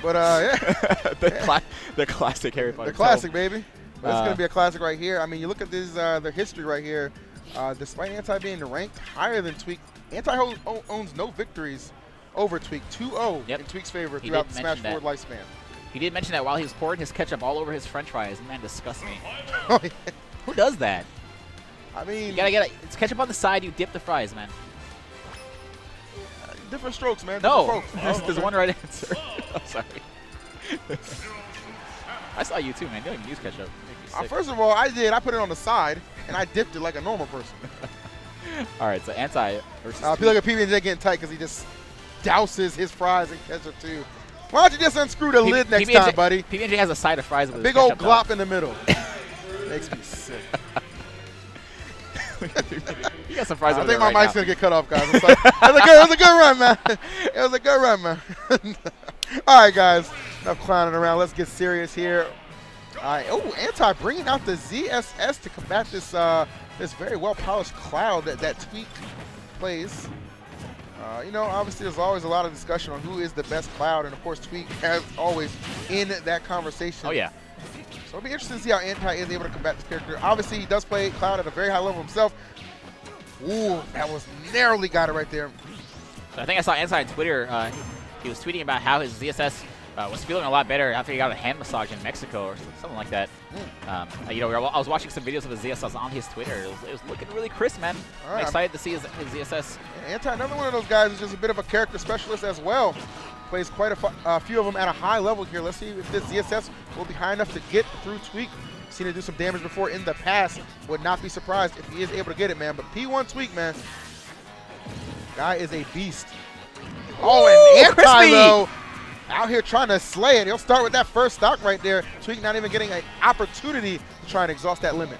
But yeah. the classic Harry Potter. The classic, baby. But it's going to be a classic right here. I mean, you look at this, the history right here. Despite Anti being ranked higher than Tweek, Anti owns no victories over Tweek. 2-0 in Tweek's favor throughout the Smash 4 lifespan. He did mention that while he was pouring his ketchup all over his french fries. Man, disgusts me. Oh, yeah. Who does that? I mean, you gotta get it. It's ketchup on the side. You dip the fries, man. Different strokes, man. No, different strokes. there's one right answer. I'm sorry. I saw you too, man. You don't even use ketchup. First of all, I did. I put it on the side, and I dipped it like a normal person. All right, so Anti versus I feel like a PB&J getting tight because he just douses his fries in ketchup too. Why don't you just unscrew the lid next time, buddy? PB&J has a side of fries with a big old glop in the middle. Makes me sick. You got some fries I over think there my right mic's now. going to get cut off, guys. It's like, it was a good run, man. It was a good run, man. All right, guys. Enough clowning around. Let's get serious here. All right. Oh, Anti bringing out the ZSS to combat this this very well-polished Cloud that Tweek plays. You know, obviously there's always a lot of discussion on who is the best Cloud, and of course Tweek, as always, in that conversation. Oh, yeah. So it'll be interesting to see how Anti is able to combat this character. Obviously, he does play Cloud at a very high level himself. Ooh, that was narrowly got it right there. So I think I saw Anti on Twitter. He was tweeting about how his ZSS was feeling a lot better after he got a hand massage in Mexico or something like that. You know, I was watching some videos of his ZSS on his Twitter. It was looking really crisp, man. I'm excited to see his ZSS. Anti, another one of those guys who's just a bit of a character specialist as well. Plays quite a few of them at a high level here. Let's see if this ZSS will be high enough to get through Tweek. Seen him do some damage before in the past. Would not be surprised if he is able to get it, man. But P1 Tweek, man. Guy is a beast. Oh, and Anti, though, out here trying to slay it. He'll start with that first stock right there. Tweek not even getting an opportunity to try and exhaust that limit.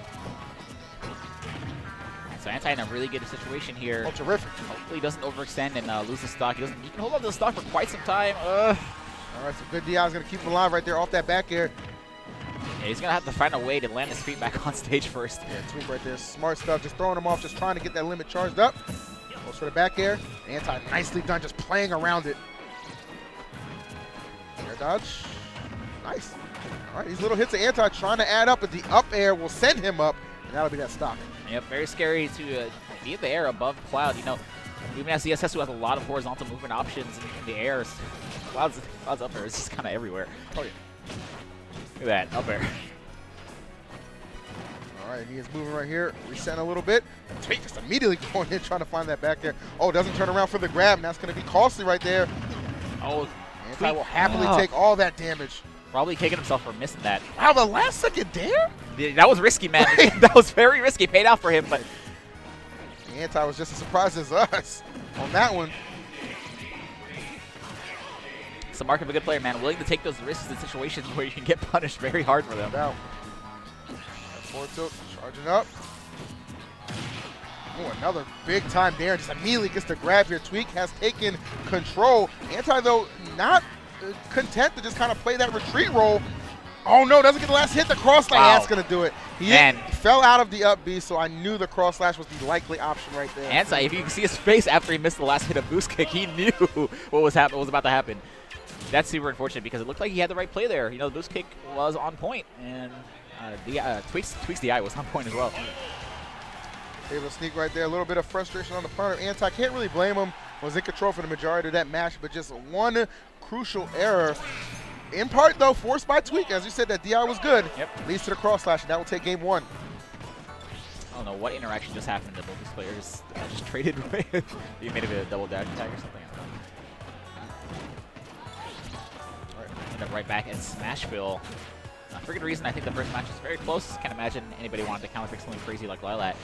So Anti in a really good situation here. Oh, terrific. Hopefully he doesn't overextend and lose the stock. He can hold on to the stock for quite some time. All right, so good DI is going to keep him alive right there off that back air. Yeah, he's going to have to find a way to land his feet back on stage first. Yeah, Tweek right there. Smart stuff. Just throwing him off, just trying to get that limit charged up. Goes for the back air. Anti nicely done, just playing around it. Air dodge. Nice. All right, these little hits of Anti trying to add up, but the up air will send him up, and that'll be that stock. Yep, very scary to be in the air above Cloud. You know, even as ZSS, who has a lot of horizontal movement options in the air, Cloud's up there. It's just kind of everywhere. Oh, yeah. Look at that, up air. All right, he is moving right here, resetting a little bit. Tweek just immediately going in, trying to find that back there. Oh, doesn't turn around for the grab, and that's going to be costly right there. Oh, Anti will happily take all that damage. Probably kicking himself for missing that. Wow, the last second dare? That was risky, man. That was very risky. Paid out for him, but Anti was just as surprised as us on that one. It's the mark of a good player, man. Willing to take those risks in situations where you can get punished very hard for them. Now, forward tilt, charging up. Oh, another big time there. Just immediately gets the grab here. Tweek has taken control. Anti, though, not content to just kind of play that retreat roll. Oh no, doesn't get the last hit. The cross slash, that's going to do it. He fell out of the up B, so I knew the cross slash was the likely option right there. Anti, if you can see his face after he missed the last hit of boost kick, he knew what was about to happen. That's super unfortunate because it looked like he had the right play there. You know, the boost kick was on point, and Tweek's DI was on point as well. Able to sneak right there. A little bit of frustration on the part of Anti. Can't really blame him. Was in control for the majority of that match, but just one crucial error. In part, though, forced by Tweek. As you said, that DI was good. Yep. Leads to the cross slash, and that will take game one. I don't know what interaction just happened that both these players just traded with. You made a double dash attack or something. All right. End up right back in Smashville. For good reason, I think the first match was very close. Can't imagine anybody wanted to counterpick something crazy like Lilat.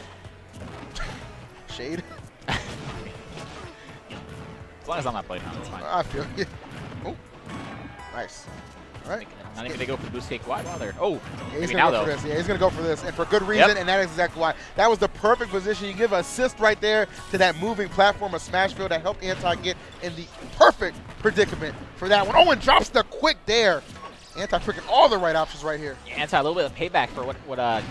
Shade. As long as I'm not playing now, that's fine. I feel you. Oh, nice. All right. Not even to go for the boost kick. Why bother? Oh, yeah, maybe now though. Yeah, he's going to go for this, and for good reason, and that is exactly why. That was the perfect position. You give an assist right there to that moving platform of Smashville that helped Anti get in the perfect predicament for that one. Oh, and drops the quick dare. Anti picking all the right options right here. Yeah, Anti a little bit of payback for what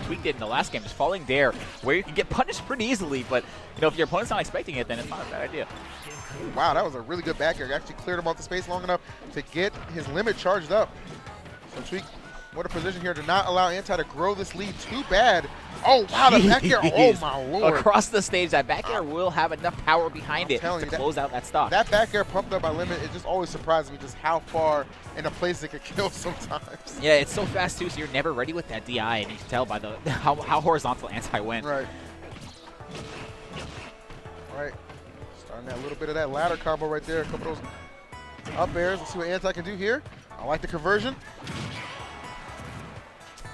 Tweek did in the last game, just falling there, where you can get punished pretty easily. But you know, if your opponent's not expecting it, then it's not a bad idea. Wow, that was a really good back air. Actually cleared him off the space long enough to get his limit charged up. So Tweek, what a position here to not allow Anti to grow this lead too bad. Oh, wow, the back air. Oh, my Lord. Across the stage, that back air will have enough power behind it to close out that stock. That back air pumped up by limit, it just always surprises me just how far in a place it could kill sometimes. Yeah, it's so fast, too, so you're never ready with that DI, and you can tell by the how horizontal Anti went. Right. All right. Starting that little bit of that ladder combo right there. A couple of those up airs. Let's see what Anti can do here. I like the conversion.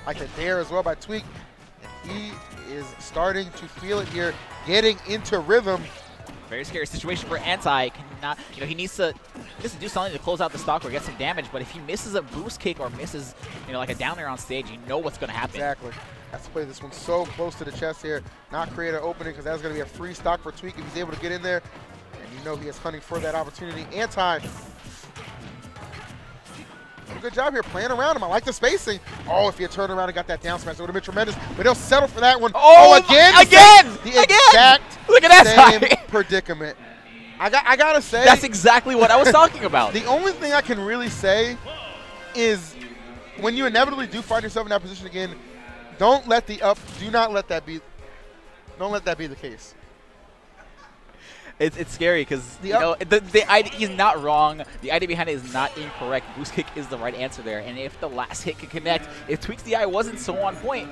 I like the dare as well by Tweek. And he is starting to feel it here, getting into rhythm. Very scary situation for Anti. Cannot, you know, he needs to do something to close out the stock or get some damage. But if he misses a boost kick or misses, you know, like a down air on stage, you know what's going to happen. Exactly. Has to play this one so close to the chest here, not create an opening, because that's going to be a free stock for Tweek if he's able to get in there. And you know he is hunting for that opportunity. Anti. Good job here playing around him. I like the spacing. Oh, if he had turned around and got that down smash, it would have been tremendous. But he'll settle for that one. Oh, again! The exact Look at that same predicament. I gotta say, that's exactly what I was talking about. The only thing I can really say is when you inevitably do find yourself in that position again, don't let the up. Do not let that be. Don't let that be the case. It's scary because you know the idea, he's not wrong. The idea behind it is not incorrect. Boost kick is the right answer there. And if the last hit could connect, if Tweek's DI wasn't so on point,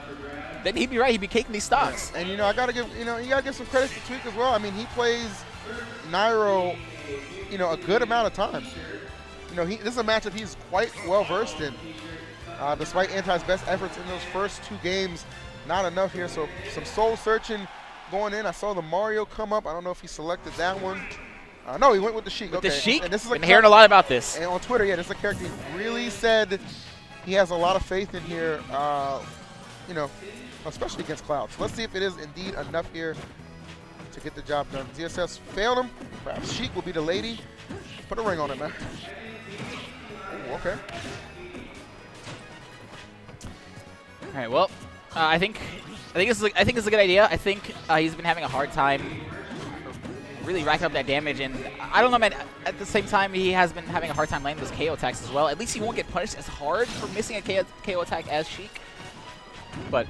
then he'd be right. He'd be caking these stocks. And you know, I gotta give you gotta give some credit to Tweek as well. I mean, he plays Nairo, a good amount of times. You know, this is a matchup he's quite well versed in. Despite Anti's best efforts in those first 2 games, not enough here. So some soul searching going in. I saw the Mario come up. I don't know if he selected that one. No, he went with the Sheik. With the Sheik? And this is been hearing a lot about this. And on Twitter, yeah, this is a character he really said he has a lot of faith in here, especially against Cloud. So let's see if it is indeed enough here to get the job done. ZSS failed him. Perhaps Sheik will be the lady. Put a ring on it, man. Ooh, okay. All right, well, I think this is a good idea. I think he's been having a hard time really racking up that damage, and I don't know, man. At the same time, he has been having a hard time landing those KO attacks as well. At least he won't get punished as hard for missing a KO attack as Sheik. But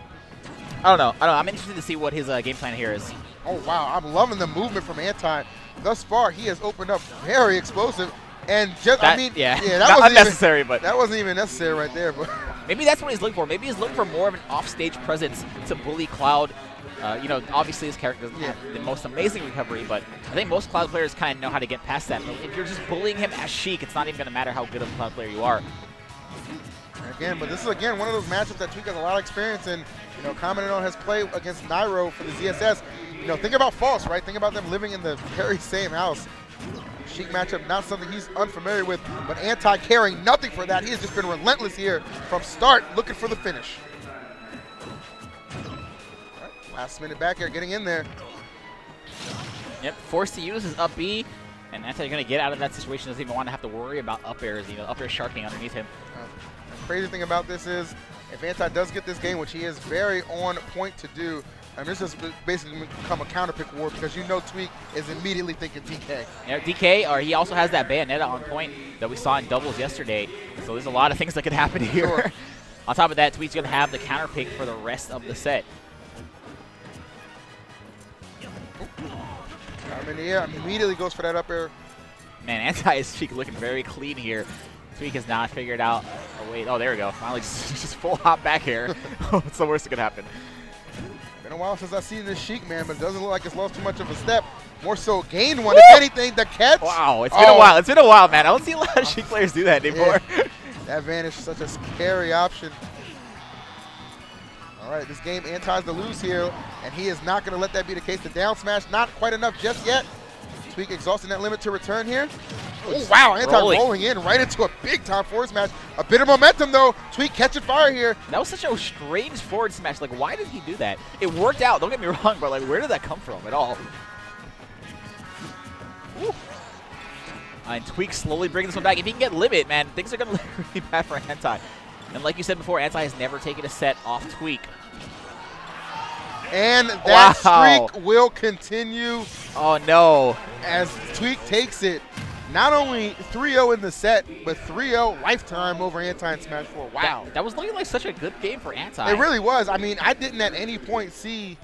I don't know. I'm interested to see what his game plan here is. Oh wow, I'm loving the movement from Anti. Thus far, he has opened up very explosive, and just that wasn't unnecessary, but that wasn't even necessary right there. But maybe that's what he's looking for. Maybe he's looking for more of an off-stage presence to bully Cloud. Obviously his character doesn't have the most amazing recovery, but I think most Cloud players kind of know how to get past that. But if you're just bullying him as Sheik, it's not even going to matter how good of a Cloud player you are. Again, but this is again one of those matchups that Tweek has a lot of experience in. Commented on his play against Nairo for the ZSS. Think about False, right? Think about them living in the very same house. Sheik matchup, not something he's unfamiliar with, but Anti caring nothing for that. He has just been relentless here from start, looking for the finish. Right, last minute back here, getting in there. Yep, forced to use his up B, and Anti's going to get out of that situation. Doesn't even want to have to worry about up airs, up air sharking underneath him. The crazy thing about this is, if Anti does get this game, which he is very on point to do, and this has basically become a counterpick war because Tweek is immediately thinking DK. Yeah, DK, or he also has that Bayonetta on point that we saw in doubles yesterday. So there's a lot of things that could happen here. Sure. On top of that, Tweek's going to have the counterpick for the rest of the set. Immediately goes for that up air. Man, Anti is Sheik looking very clean here. Tweek has not figured out a way. Oh, there we go. Finally, just full hop back here. What's the worst that could happen? Been a while since I've seen this Sheik, man, but it doesn't look like it's lost too much of a step. More so gained one. Woo! If anything, the catch. Wow, it's been a while. It's been a while, man. I don't see a lot of Sheik players do that anymore. Yeah. That vanish is such a scary option. All right, this game Anti's to lose here, and he is not going to let that be the case. The down smash, not quite enough just yet. Tweek exhausting that limit to return here. Oh, wow, Anti rolling in right into a big-time forward smash. A bit of momentum, though. Tweek catching fire here. That was such a strange forward smash. Like, why did he do that? It worked out, don't get me wrong, but, like, where did that come from at all? And Tweek slowly bringing this one back. If he can get limit, man, things are going to look really bad for Anti. And like you said before, Anti has never taken a set off Tweek. And that streak will continue. Oh, no. As Tweek takes it. Not only 3-0 in the set, but 3-0 lifetime over Anti in Smash 4. Wow. That was looking like such a good game for Anti. It really was. I mean, I didn't at any point see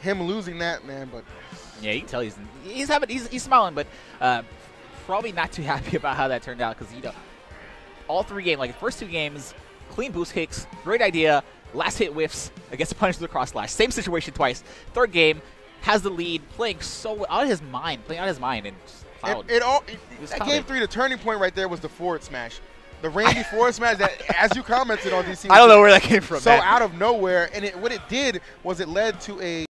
him losing that, man. But yeah, you can tell he's smiling, but probably not too happy about how that turned out because, you know, all 3 games, like the first 2 games, clean boost kicks, great idea, last hit whiffs against the punish with the cross slash. Same situation twice. Third game, has the lead, playing so out of his mind, and that game 3, the turning point right there was the forward smash. The Randy forward smash that, as you commented on DC, I don't know where that came from. So out of nowhere, and what it did was it led to a